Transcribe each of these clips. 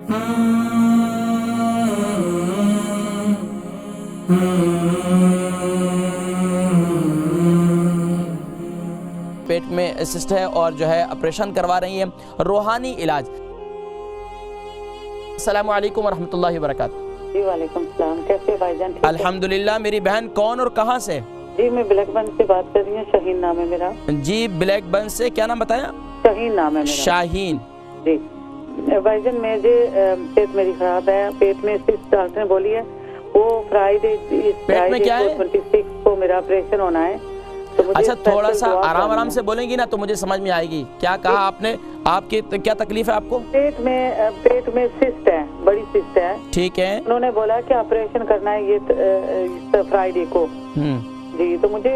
पेट में सिस्ट है और जो है ऑपरेशन करवा रही हैं, रूहानी इलाज। अस्सलामु अलैकुम वरहमतुल्लाहि वबरकातुहू। जी वालेकुम सलाम। कैसे हो भाईजान? अल्हम्दुलिल्लाह। मेरी बहन कौन और कहाँ से? जी मैं ब्लैकबर्न से बात कर रही हूँ, शाहीन नाम है मेरा। जी ब्लैकबर्न से, क्या नाम बताया? शाहीन नाम है मेरा। शाहीन। जी भाईजान, मुझे पेट मेरी खराब है, पेट में सिस्ट डॉक्टर ने बोली है वो फ्राइडे क्या है? 26 को मेरा ऑपरेशन होना है। तो मुझे अच्छा थोड़ा सा आराम से बोलेंगी ना तो मुझे समझ में आएगी। क्या कहा आपने? आपकी क्या तकलीफ है आपको? पेट में सिस्ट है, बड़ी सिस्ट है। ठीक है। उन्होंने बोला कि ऑपरेशन करना है ये फ्राइडे को। जी तो मुझे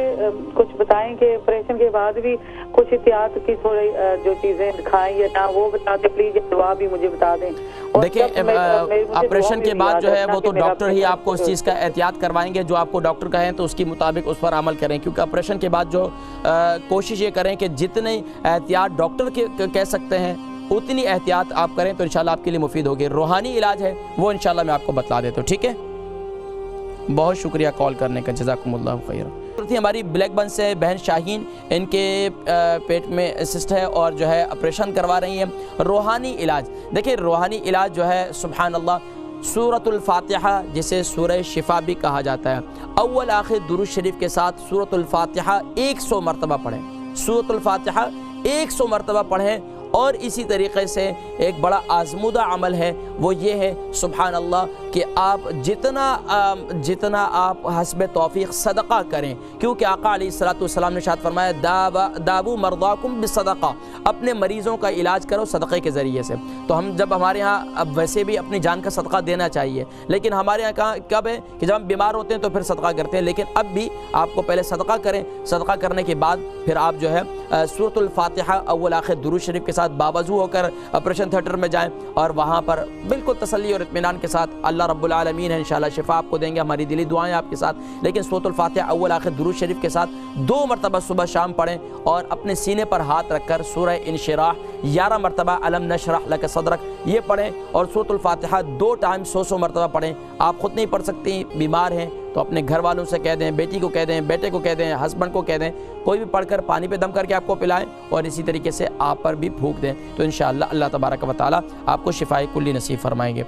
कुछ बताएं कि ऑपरेशन के बाद भी कुछ एहतियात की थोड़ी जो चीजें खाएं या ना, वो बता दें प्लीज। दवा भी मुझे बता दें। देखिए ऑपरेशन के बाद जो है वो तो डॉक्टर ही आपको उस चीज़ का एहतियात करवाएंगे, जो आपको डॉक्टर कहें तो उसके मुताबिक उस पर अमल करें। क्योंकि ऑपरेशन के बाद जो कोशिश ये करें कि जितने एहतियात डॉक्टर के कह सकते हैं उतनी एहतियात आप करें तो इंशाल्लाह आपके लिए मुफीद होगी। रूहानी इलाज है वो इंशाल्लाह मैं आपको बता देता हूँ। ठीक है, बहुत शुक्रिया कॉल करने का, जज़ाकुमुल्लाह खैर। हमारी ब्लैकबर्न से बहन शाहीन, इनके पेट में सिस्ट है और जो है ऑपरेशन करवा रही हैं, रूहानी इलाज। देखिए रूहानी इलाज जो है सुभान अल्लाह, सूरतुल फातिहा जिसे सूरह शिफा भी कहा जाता है, अव्वल आखिर दुरूद शरीफ के साथ सूरतुल फातिहा 100 मरतबा पढ़ें। सूरतुल फातिहा 100 मरतबा पढ़ें। और इसी तरीक़े से एक बड़ा आज़मूदा अमल है वो ये है सुभान अल्लाह कि आप जितना आप हस्ब तौफ़ीक़ सदक़ा करें। क्योंकि आका अलैहिस्सलातु वस्सलाम ने इरशाद फरमाया दावू मरदाकुम बिस्सदक़ा, अपने मरीज़ों का इलाज करो सदक़े के ज़रिए से। तो हम जब हमारे यहाँ अब वैसे भी अपनी जान का सदक़ा देना चाहिए, लेकिन हमारे यहाँ कहाँ कब है कि जब हम बीमार होते हैं तो फिर सदक़ा करते हैं। लेकिन अब भी आपको पहले सदक़ा करें, सदक़ा करने के बाद फिर आप जो है सूरतुल फातिहा अव्वल आखिर दुरूद शरीफ के साथ बावजू होकर ऑपरेशन थिएटर में जाएं और वहाँ पर बिल्कुल तसल्ली और इत्मीनान के साथ अल्लाह रब्बुल आलमीन है इंशाल्लाह शिफा आपको देंगे। हमारी दिली दुआएं आपके साथ। लेकिन सूरतुल फातिहा अव्वल आखिर दुरूद शरीफ के साथ 2 मरतबा सुबह शाम पढ़ें और अपने सीने पर हाथ रखकर सूरह इंशिराह 11 मरतबा अलम नशरह लक सदरक ये पढ़ें और सूरतुल फातिहा 2 टाइम 100 मरतबा पढ़ें। आप खुद नहीं पढ़ सकती, बीमार हैं तो अपने घर वालों से कह दें, बेटी को कह दें, बेटे को कह दें, हस्बैंड को कह दें, कोई भी पढ़कर पानी पे दम करके आपको पिलाएं और इसी तरीके से आप पर भी फूंक दें। तो इंशाअल्लाह अल्लाह तबारक व तआला आपको शिफाए कुल्ली नसीब फरमाएंगे।